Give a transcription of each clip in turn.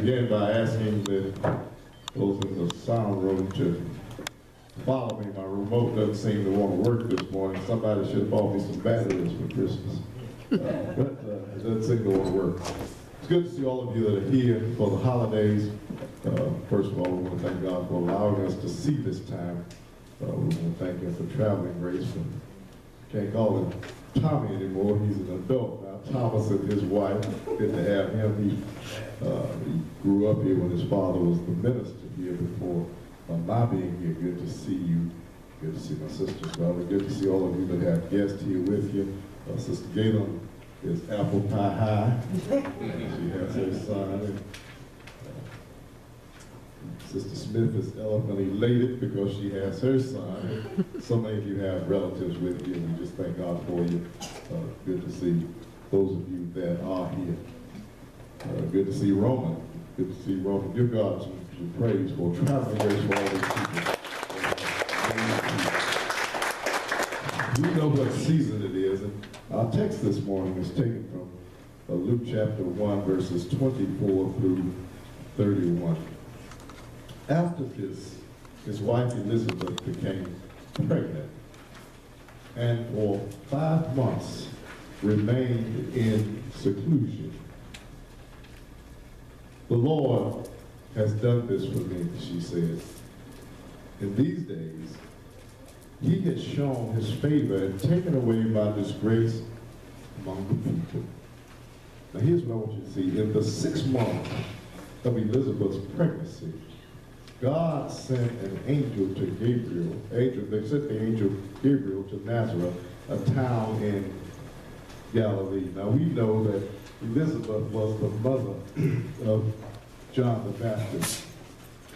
begin by asking those in the sound room to follow me. My remote doesn't seem to want to work this morning. Somebody should have bought me some batteries for Christmas. But it doesn't seem to want to work. It's good to see all of you that are here for the holidays. First of all, we want to thank God for allowing us to see this time. We want to thank Him for traveling grace. Can't call him Tommy anymore. He's an adult now. Thomas and his wife, good to have him. He grew up here when his father was the minister here before my being here. Good to see you. Good to see my sister's brother. Good to see all of you that have guests here with you. Sister Galen is apple pie high. She has her son. Sister Smith is elephant elated because she has her son. So many of you have relatives with you, and we just thank God for you. Good to see those of you that are here. Good to see Roman. Good to see Roman. Give God some praise for traveling grace for all these people. We know what season it is, and our text this morning is taken from Luke chapter 1, verses 24 through 31. After this, his wife Elizabeth became pregnant, and for 5 months remained in seclusion. The Lord has done this for me, she said. In these days, He has shown His favor and taken away my disgrace among the people. Now here's what I want you to see. In the 6th month of Elizabeth's pregnancy, God sent an angel to Gabriel. They sent the angel Gabriel to Nazareth, a town in Galilee. Now we know that Elizabeth was the mother of John the Baptist.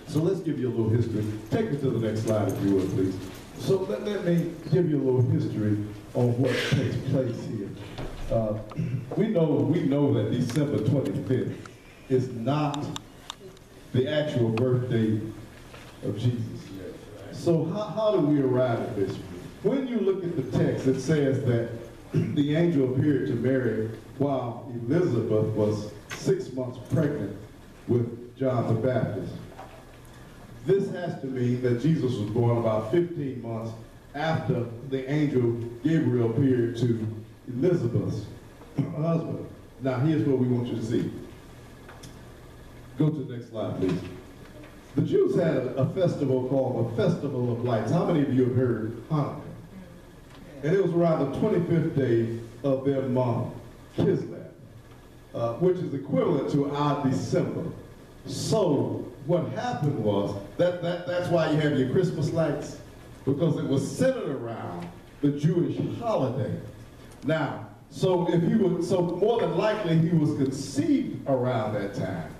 So let's give you a little history. Take me to the next slide if you would, please. So let me give you a little history on what takes place here. We know that December 25th is not the actual birthday of Jesus. So how do we arrive at this? When you look at the text, it says that the angel appeared to Mary while Elizabeth was 6 months pregnant with John the Baptist. This has to mean that Jesus was born about 15 months after the angel Gabriel appeared to Elizabeth's husband. Now here's what we want you to see. Go to the next slide, please. The Jews had a festival called the Festival of Lights. How many of you have heard Hanukkah? And it was around the 25th day of their month, Kislev, which is equivalent to our December. So what happened was, that's why you have your Christmas lights, because it was centered around the Jewish holiday. Now, so more than likely he was conceived around that time.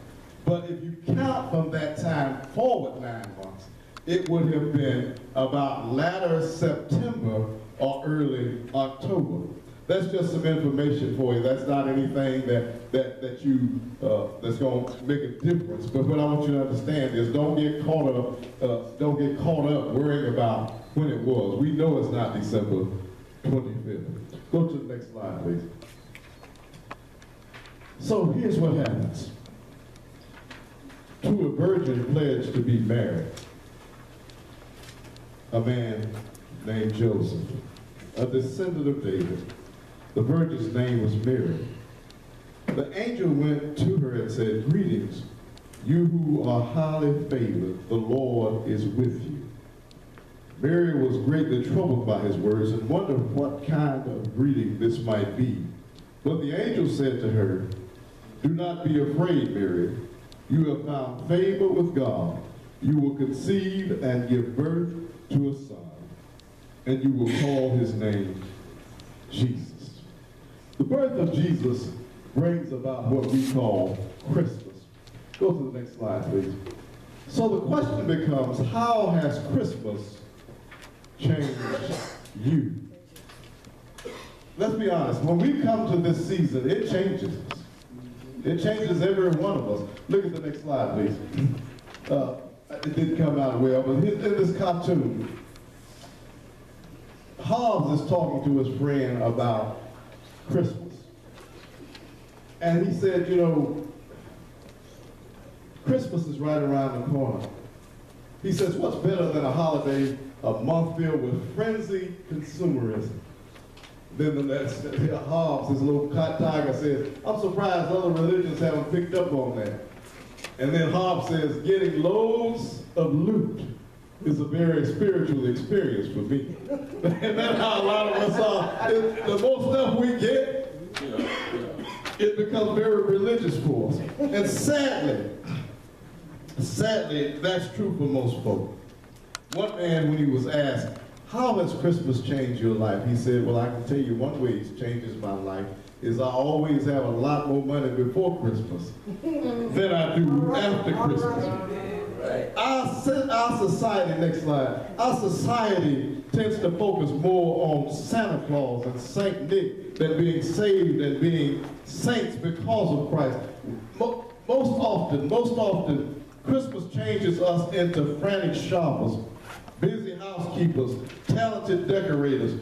But if you count from that time forward 9 months, it would have been about latter September or early October. That's just some information for you. That's not anything that's going to make a difference. But what I want you to understand is don't get caught up worrying about when it was. We know it's not December 25th. Go to the next slide, please. So here's what happens. To a virgin pledged to be married, a man named Joseph, a descendant of David. The virgin's name was Mary. The angel went to her and said, "Greetings, you who are highly favored, the Lord is with you." Mary was greatly troubled by his words and wondered what kind of greeting this might be. But the angel said to her, "Do not be afraid, Mary. You have found favor with God. You will conceive and give birth to a son, and you will call his name Jesus." The birth of Jesus brings about what we call Christmas. Go to the next slide, please. So the question becomes, how has Christmas changed you? Let's be honest, when we come to this season, it changes us. It changes every one of us. Look at the next slide, please. It didn't come out well, but in this cartoon, Hobbs is talking to his friend about Christmas. And he said, you know, Christmas is right around the corner. He says, what's better than a holiday, a month filled with frenzied consumerism? Then the Hobbes, his little tiger, says, I'm surprised other religions haven't picked up on that. And then Hobbes says, getting loads of loot is a very spiritual experience for me. And that's how a lot of us are. The more stuff we get, it becomes very religious for us. And sadly, that's true for most folk. One man, when he was asked, how has Christmas changed your life? He said, well, I can tell you one way it's changes my life is I always have a lot more money before Christmas than I do after Christmas. Our society, next slide, our society tends to focus more on Santa Claus and Saint Nick than being saved and being saints because of Christ. Most often, Christmas changes us into frantic shoppers, busy housekeepers, talented decorators,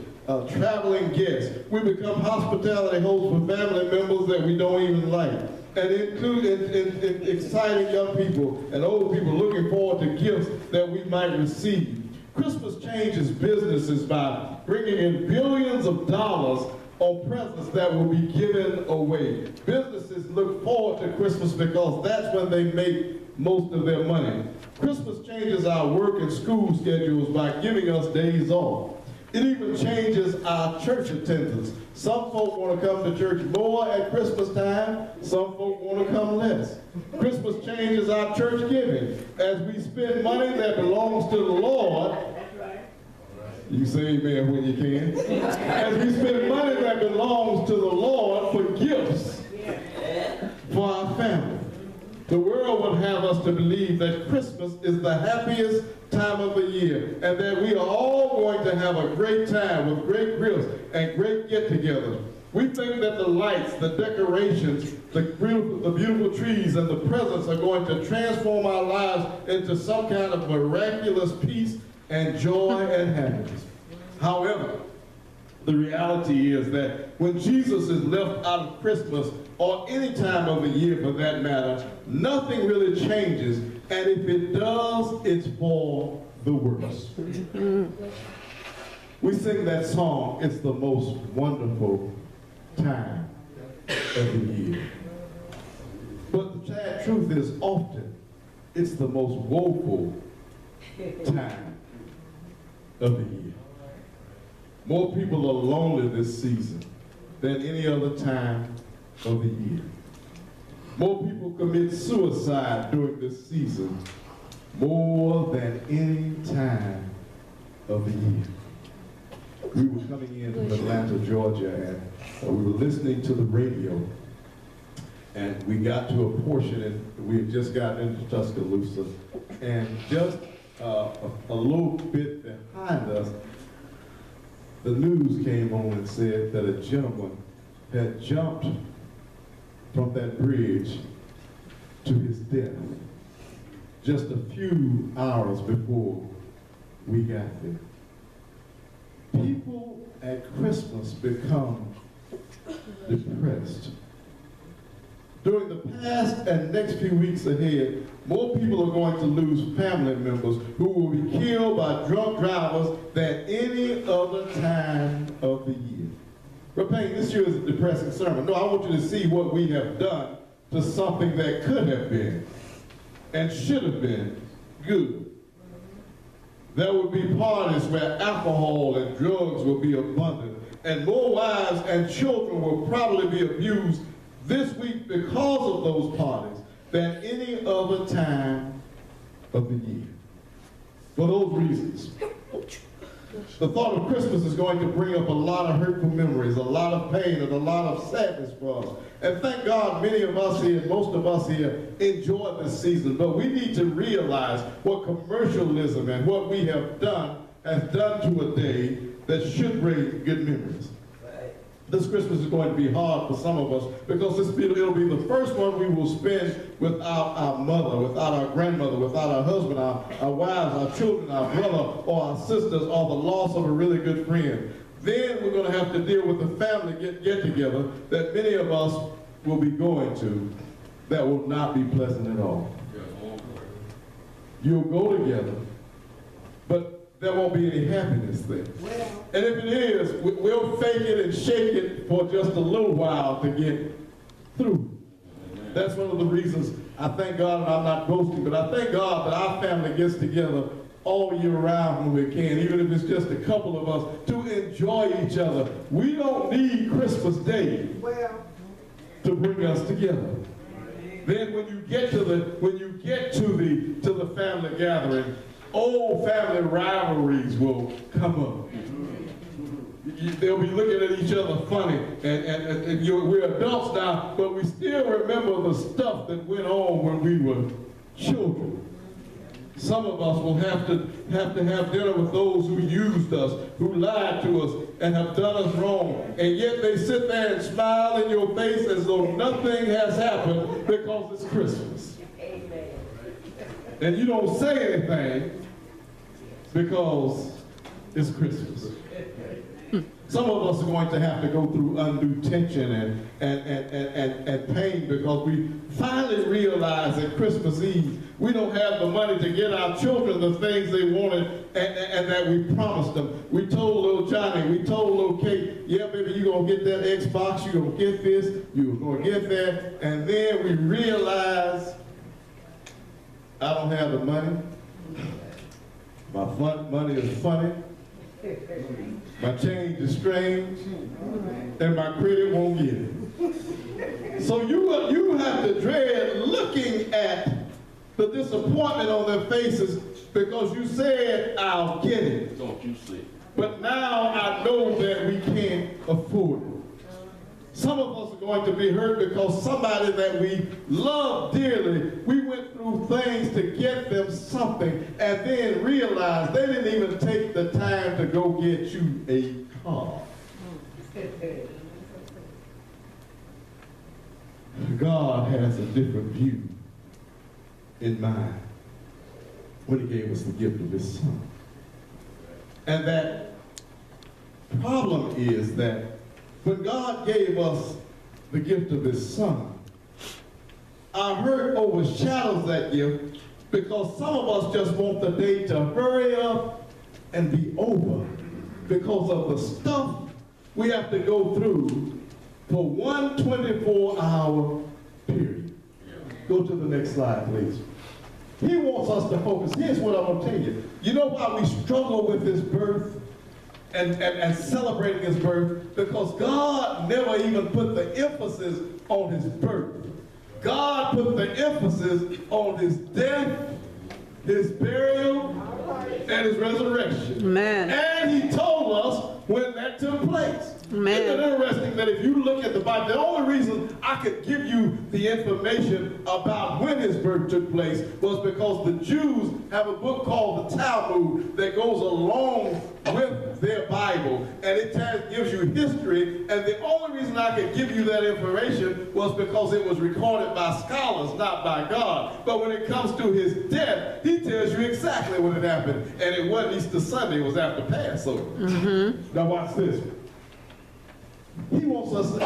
traveling guests. We become hospitality hosts for family members that we don't even like. And include exciting young people and old people looking forward to gifts that we might receive. Christmas changes businesses by bringing in billions of dollars on presents that will be given away. Businesses look forward to Christmas because that's when they make most of their money. Christmas changes our work and school schedules by giving us days off. It even changes our church attendance. Some folk want to come to church more at Christmas time. Some folk want to come less. Christmas changes our church giving. As we spend money that belongs to the Lord, you say amen when you can. As we spend money that belongs to the Lord for gifts for our family. The world would have us to believe that Christmas is the happiest time of the year and that we are all going to have a great time with great grills and great get-togethers. We think that the lights, the decorations, the beautiful trees and the presents are going to transform our lives into some kind of miraculous peace and joy and happiness. However, the reality is that when Jesus is left out of Christmas, or any time of the year for that matter, nothing really changes, and if it does, it's for the worse. We sing that song, it's the most wonderful time of the year. But the sad truth is often, it's the most woeful time of the year. More people are lonely this season than any other time of the year. More people commit suicide during this season more than any time of the year. We were coming in from Atlanta, Georgia, and we were listening to the radio, and we got to a portion, and we had just gotten into Tuscaloosa, and just a little bit behind us, the news came on and said that a gentleman had jumped from that bridge to his death just a few hours before we got there. People at Christmas become depressed. During the past and next few weeks ahead, more people are going to lose family members who will be killed by drunk drivers than any other time of the year. We're paying this year is a depressing sermon. No, I want you to see what we have done to something that could have been and should have been good. There will be parties where alcohol and drugs will be abundant, and more wives and children will probably be abused this week because of those parties than any other time of the year. For those reasons, the thought of Christmas is going to bring up a lot of hurtful memories, a lot of pain, and a lot of sadness for us. And thank God many of us here, most of us here, enjoy this season. But we need to realize what commercialism and what we have done has done to a day that should bring good memories. This Christmas is going to be hard for some of us because it'll be the first one we will spend without our mother, without our grandmother, without our husband, our wives, our children, our brother, or our sisters, or the loss of a really good friend. Then we're going to have to deal with the family get-together that many of us will be going to that will not be pleasant at all. You'll go together, but there won't be any happiness there. And if it is, we'll fake it and shake it for just a little while to get through. That's one of the reasons I thank God, and I'm not boasting, but I thank God that our family gets together all year round when we can, even if it's just a couple of us, to enjoy each other. We don't need Christmas Day to bring us together. Then when you get to the family gathering, old family rivalries will come up. They'll be looking at each other funny, and we're adults now, but we still remember the stuff that went on when we were children. Some of us will have to have dinner with those who used us, who lied to us, and have done us wrong. And yet they sit there and smile in your face as though nothing has happened because it's Christmas. Amen. And you don't say anything because it's Christmas. Some of us are going to have to go through undue tension and pain because we finally realize that Christmas Eve, we don't have the money to get our children the things they wanted and that we promised them. We told little Johnny, we told little Kate, yeah, baby, you're going to get that Xbox, you're going to get this, you're going to get that. And then we realize, I don't have the money. My money is funny. My change is strange, and my credit won't get it. So you have to dread looking at the disappointment on their faces because you said, I'll get it. Don't you see? But now I know that we can't afford it. Some of us are going to be hurt because somebody that we love dearly, we went through things to get them something and then realized they didn't even take the time to go get you a car. God has a different view in mind when he gave us the gift of his son. And that problem is that when God gave us the gift of his son, our hurt overshadows that gift because some of us just want the day to hurry up and be over because of the stuff we have to go through for one 24-hour period. Go to the next slide, please. He wants us to focus. Here's what I'm going to tell you. You know why we struggle with his birth? And celebrating his birth, because God never even put the emphasis on his birth. God put the emphasis on his death, his burial, and his resurrection. Amen. And he told us when that took place. Amen. Isn't it interesting that if you look at the Bible, the only reason I could give you the information about when his birth took place was because the Jews have a book called the Talmud that goes along with their Bible, and it gives you history, and the only reason I could give you that information was because it was recorded by scholars, not by God. But when it comes to his death, he tells you exactly when it happened, and it wasn't Easter Sunday, it was after Passover. Mm-hmm. Now watch this. He wants us to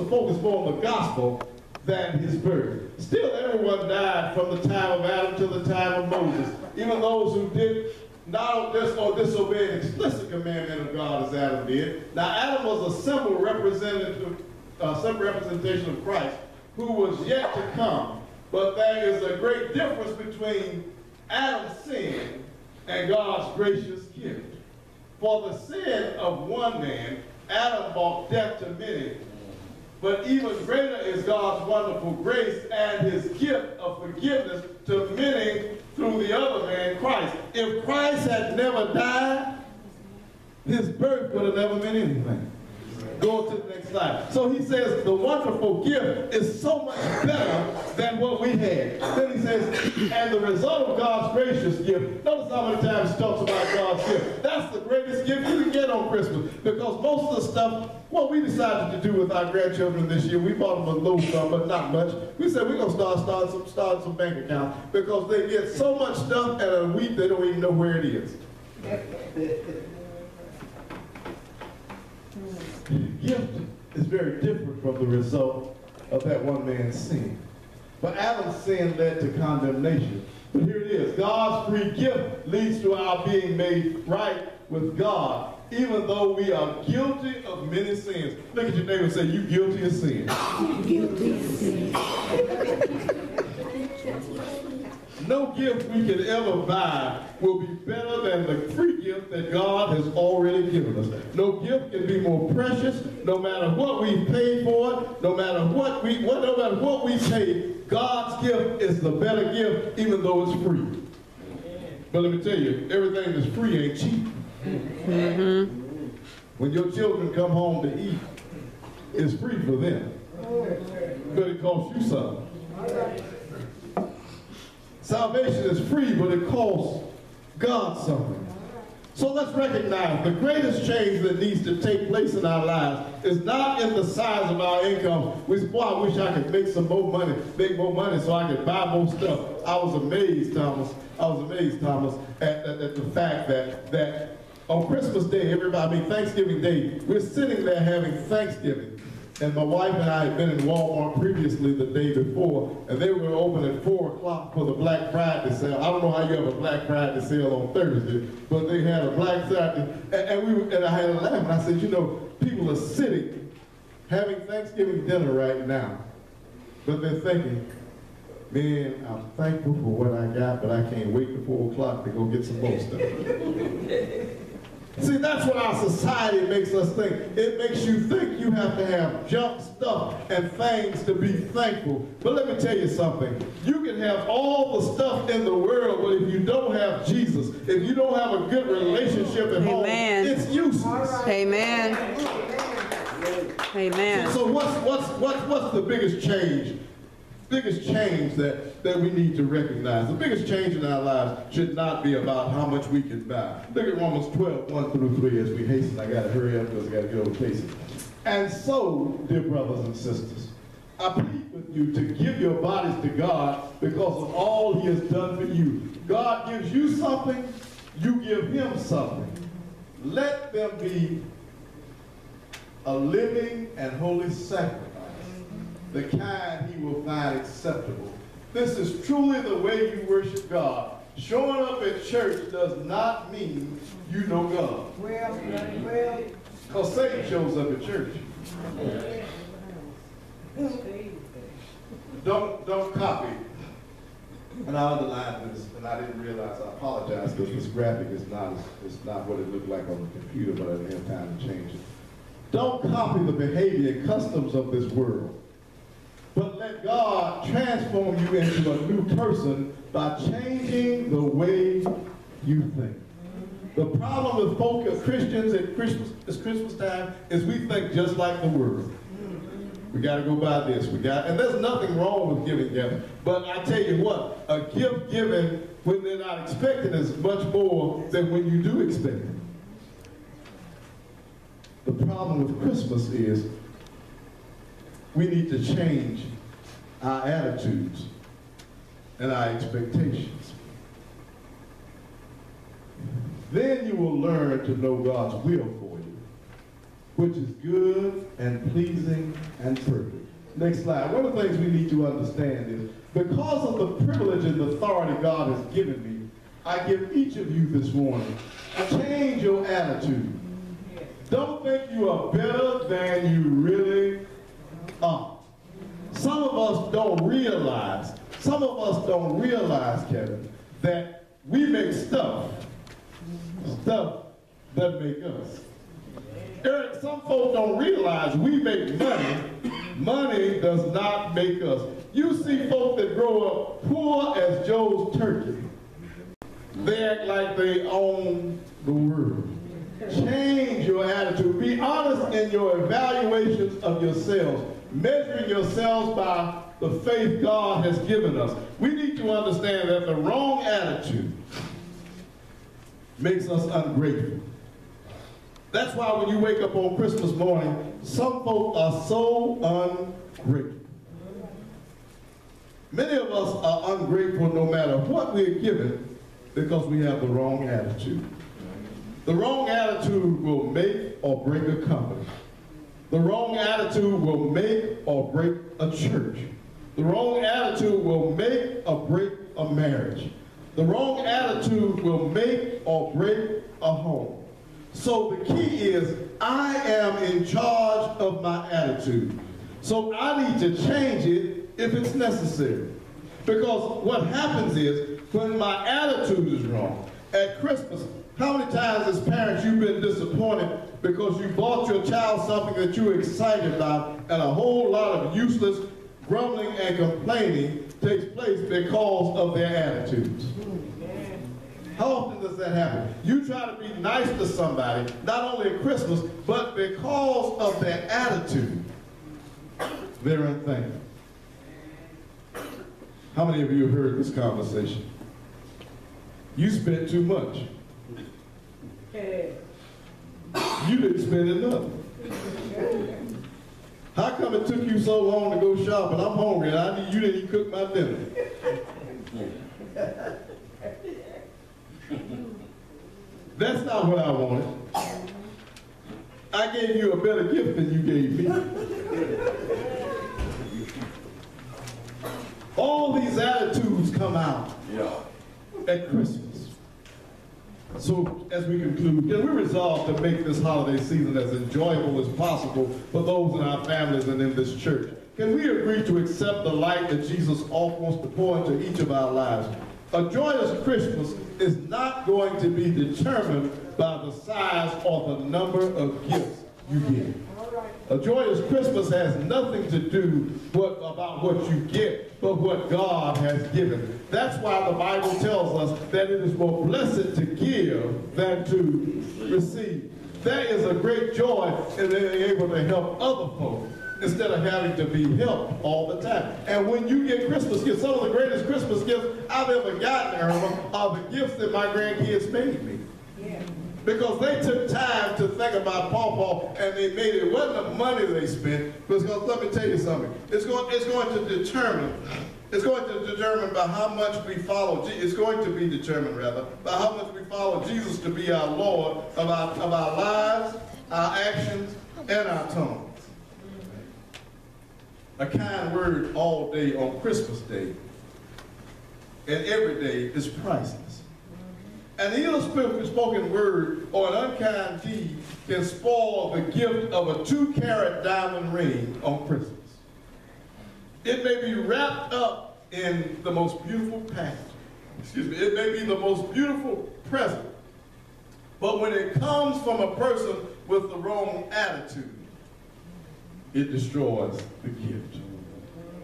focus more on the gospel than his birth. Still, everyone died from the time of Adam to the time of Moses. Even those who did not disobey an explicit commandment of God as Adam did. Now, Adam was a simple representation of Christ who was yet to come. But there is a great difference between Adam's sin and God's gracious gift. For the sin of one man, Adam brought death to many. But even greater is God's wonderful grace and his gift of forgiveness to many through the other man, Christ. If Christ had never died, his birth would have never meant anything. Go to the next slide. So he says the wonderful gift is so much better than what we had. Then he says, and the result of God's gracious gift, notice how many times he talks about God's gift. That's the greatest gift you can get on Christmas. Because most of the stuff, what we decided to do with our grandchildren this year, we bought them a little stuff, but not much. We said we're going to start some bank accounts because they get so much stuff at a week they don't even know where it is. Gift is very different from the result of that one man's sin. But Adam's sin led to condemnation. But here it is. God's free gift leads to our being made right with God, even though we are guilty of many sins. Look at your neighbor and say, you guilty of sin. Guilty of sin. No gift we can ever buy will be better than the free gift that God has already given us. No gift can be more precious, no matter what we pay for it, no matter what we pay. God's gift is the better gift, even though it's free. But let me tell you, everything that's free ain't cheap. Mm-hmm. When your children come home to eat, it's free for them, but it costs you something. Salvation is free, but it costs God something. So let's recognize the greatest change that needs to take place in our lives is not in the size of our income. Boy, I wish I could make some more money, so I could buy more stuff. I was amazed, Thomas, at the fact that on Christmas Day, Thanksgiving Day, we're sitting there having Thanksgiving. And my wife and I had been in Walmart previously the day before, and they were open at 4 o'clock for the Black Friday sale. I don't know how you have a Black Friday sale on Thursday, but they had a Black Friday, and I had a laugh, and I said, you know, people are sitting, having Thanksgiving dinner right now, but they're thinking, man, I'm thankful for what I got, but I can't wait till 4 o'clock to go get some more stuff. See, that's what our society makes us think. It makes you think you have to have junk stuff and things to be thankful. But let me tell you something. You can have all the stuff in the world, but if you don't have Jesus, if you don't have a good relationship at home, it's useless. Amen. Amen. So what's the biggest change? Biggest change that we need to recognize. The biggest change in our lives should not be about how much we can buy. Look at Romans 12, 1 through 3 as we hasten. I got to hurry up because I got to get over Casey. And so, dear brothers and sisters, I plead with you to give your bodies to God because of all he has done for you. God gives you something, you give him something. Let them be a living and holy sacrifice, the kind he will find acceptable. This is truly the way you worship God. Showing up at church does not mean you know God. Well. Because Satan shows up at church. Don't copy. And I underlined this, and I didn't realize, I apologize because this graphic is not what it looked like on the computer, but I didn't have time to change it. Don't copy the behavior and customs of this world, but let God transform you into a new person by changing the way you think. The problem with folk as Christians at Christmas time is we think just like the world. We got to go buy this. And there's nothing wrong with giving gifts. But I tell you what, a gift given when they're not expecting is much more than when you do expect it. The problem with Christmas is we need to change our attitudes and our expectations. Then you will learn to know God's will for you, which is good and pleasing and perfect. Next slide. One of the things we need to understand is because of the privilege and authority God has given me, I give each of you this morning, change your attitude. Don't think you are better than you really are. Some of us don't realize, Kevin, that we make stuff that make us. Eric, some folks don't realize we make money. Money does not make us. You see folk that grow up poor as Joe's turkey. They act like they own the world. Change your attitude. Be honest in your evaluations of yourselves, measuring yourselves by the faith God has given us. We need to understand that the wrong attitude makes us ungrateful. That's why when you wake up on Christmas morning, some folk are so ungrateful. Many of us are ungrateful no matter what we're given because we have the wrong attitude. The wrong attitude will make or break a company. The wrong attitude will make or break a church. The wrong attitude will make or break a marriage. The wrong attitude will make or break a home. So the key is, I am in charge of my attitude. So I need to change it if it's necessary. Because what happens is, when my attitude is wrong, at Christmas, how many times as parents you've been disappointed because you bought your child something that you were excited about, and a whole lot of useless grumbling and complaining takes place because of their attitudes? How often does that happen? You try to be nice to somebody, not only at Christmas, but because of their attitude, they're unthankful. How many of you have heard this conversation? You spent too much. You didn't spend enough. How come it took you so long to go shopping? I'm hungry and you didn't cook my dinner. That's not what I wanted. I gave you a better gift than you gave me. All these attitudes come out at Christmas. So as we conclude, can we resolve to make this holiday season as enjoyable as possible for those in our families and in this church? Can we agree to accept the light that Jesus wants to pour into each of our lives? A joyous Christmas is not going to be determined by the size or the number of gifts you get. A joyous Christmas has nothing to do about what you get, but what God has given. That's why the Bible tells us that it is more blessed to give than to receive. There is a great joy in being able to help other folks instead of having to be helped all the time. And when you get Christmas gifts, some of the greatest Christmas gifts I've ever gotten, Irma, are the gifts that my grandkids made me. Yeah. Because they took time to think about Pawpaw, and they made it. It wasn't the money they spent, because let me tell you something. It's going to determine by how much we follow. It's going to be determined, rather, by how much we follow Jesus to be our Lord of our lives, our actions, and our tongues. A kind word all day on Christmas Day and every day is priceless. An ill-spoken word or an unkind deed can spoil the gift of a 2-carat diamond ring on Christmas. It may be wrapped up in the most beautiful package. It may be the most beautiful present. But when it comes from a person with the wrong attitude, it destroys the gift.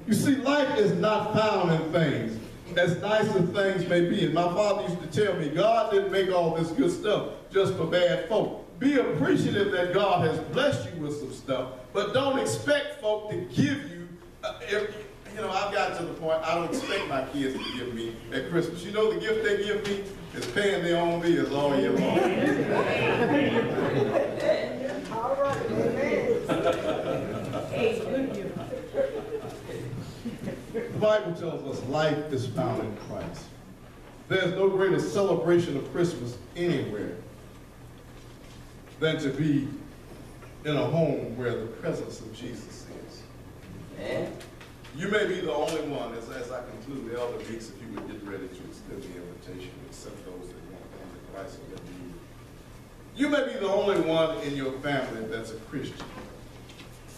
You see, life is not found in things, as nice as things may be. And my father used to tell me, God didn't make all this good stuff just for bad folk. Be appreciative that God has blessed you with some stuff, but don't expect folk to give you, I've gotten to the point, I don't expect my kids to give me at Christmas. You know the gift they give me is paying their own bills all year long. All right, amen. The Bible tells us life is found in Christ. There's no greater celebration of Christmas anywhere than to be in a home where the presence of Jesus is. Yeah. You may be the only one, as I conclude, Elder Meeks, if you would get ready to extend the invitation, accept those that want to come to Christ and let you may be the only one in your family that's a Christian.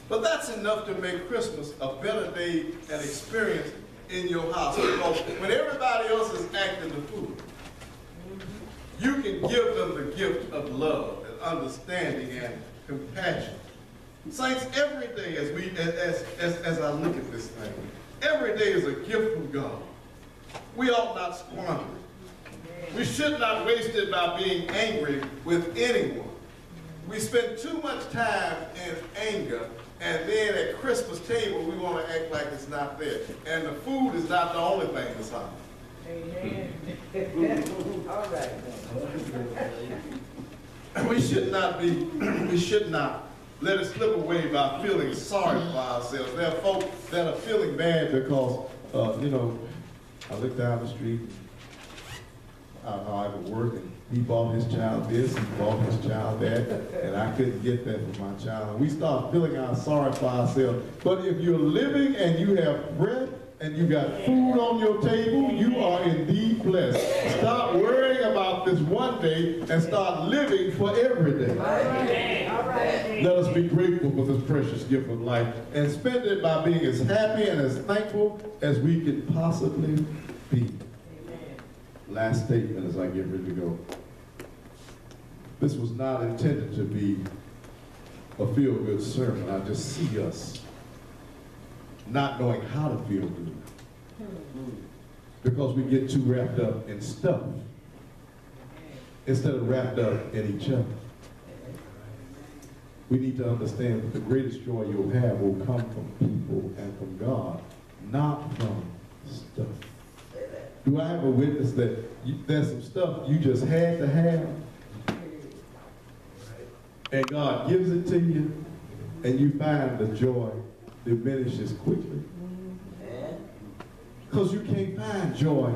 But that's enough to make Christmas a better day and experience in your house. Because when everybody else is acting the fool, you can give them the gift of love and understanding and compassion. Saints, every day as I look at this thing, every day is a gift from God. We ought not squander it. We should not waste it by being angry with anyone. We spend too much time in anger, and then at Christmas table we want to act like it's not there. And the food is not the only thing that's on. Amen. All right. We should not let it slip away by feeling sorry for ourselves. There are folks that are feeling bad because, I look down the street, I would work, and he bought his child this, he bought his child that, and I couldn't get that for my child. And we start feeling sorry for ourselves. But if you're living and you have breath and you got food on your table, you are indeed blessed. Stop worrying about this one day and start living for every day. Let us be grateful for this precious gift of life and spend it by being as happy and as thankful as we can possibly be. Last statement as I get ready to go. This was not intended to be a feel-good sermon. I just see us not knowing how to feel good because we get too wrapped up in stuff instead of wrapped up in each other. We need to understand that the greatest joy you'll have will come from people and from God, not from stuff. Do I have a witness that there's some stuff you just had to have, and God gives it to you, and you find the joy diminishes quickly? Because you can't find joy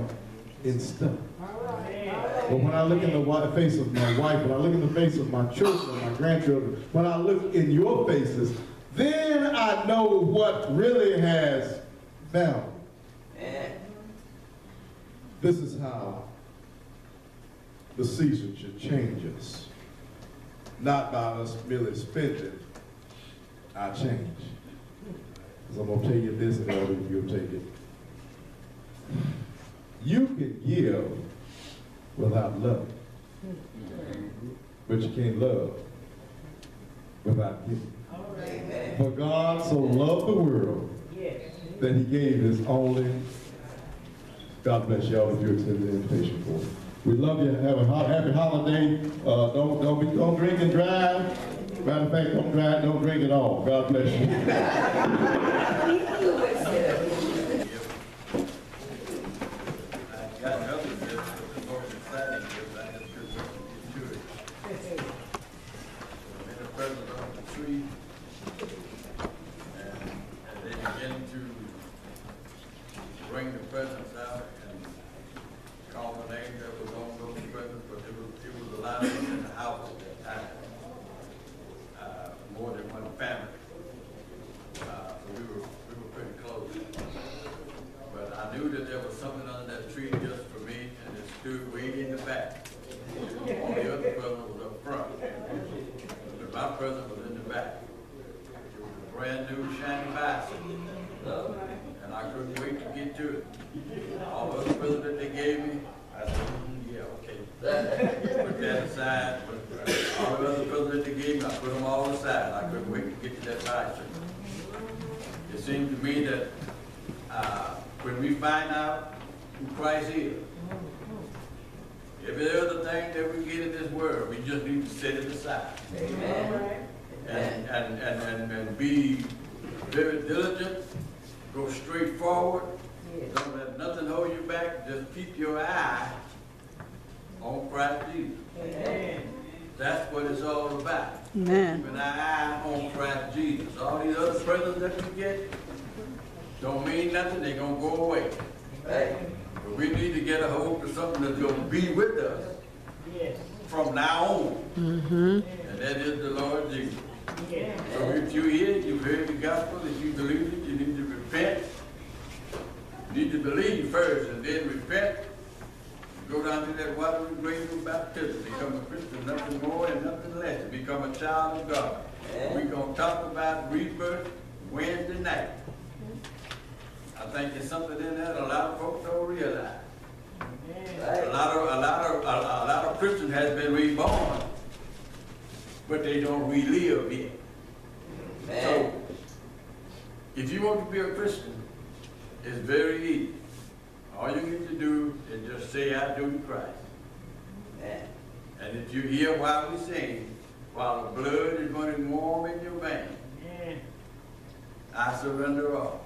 in stuff. But when I look in the face of my wife, when I look in the face of my children, my grandchildren, when I look in your faces, then I know what really has value. This is how the season should change us. Not by us merely spending our change. Because I'm going to tell you this in order if you'll take it. You can give without love, but you can't love without giving. For God so loved the world that he gave his only. God bless y'all if you accept the invitation for it. We love you. Have a happy holiday. Don't drink and drive. Matter of fact, don't drink at all. God bless you. Bring the presents out and call the name that was on those presents, but it was a lot of us in the house at that time, more than one family. So we were pretty close. But I knew that there was something under that tree just for me, and it stood way in the back. All the other present was up front, but my present was in the back. It was a brand new shiny bicycle. And I couldn't wait to get to it. All the other presents that they gave me, I said, yeah, okay. Put that aside. All the other presents that they gave me, I put them all aside. I couldn't wait to get to that bicycle. It seemed to me that when we find out who Christ is, every other thing that we get in this world, we just need to set it aside. Amen. And be very diligent. Go straight forward. Don't let nothing hold you back. Just keep your eye on Christ Jesus. Amen. That's what it's all about. Amen. Keeping our eye on Christ Jesus. All these other presents that we get don't mean nothing. They're going to go away. Right. But we need to get a hold of something that's going to be with us from now on. And that is the Lord Jesus. So if you're here, you've heard the gospel, if you believe it, you need to repent. You need to believe first and then repent. Go down to that watery grave of baptism. Become a Christian, nothing more and nothing less. Become a child of God. We're going to talk about rebirth Wednesday night. I think there's something in that a lot of folks don't realize. A lot of Christians has been reborn, but they don't relive it. So, if you want to be a Christian, it's very easy. All you need to do is just say, I do to Christ. And if you hear while we sing, while the blood is running warm in your veins, I surrender all.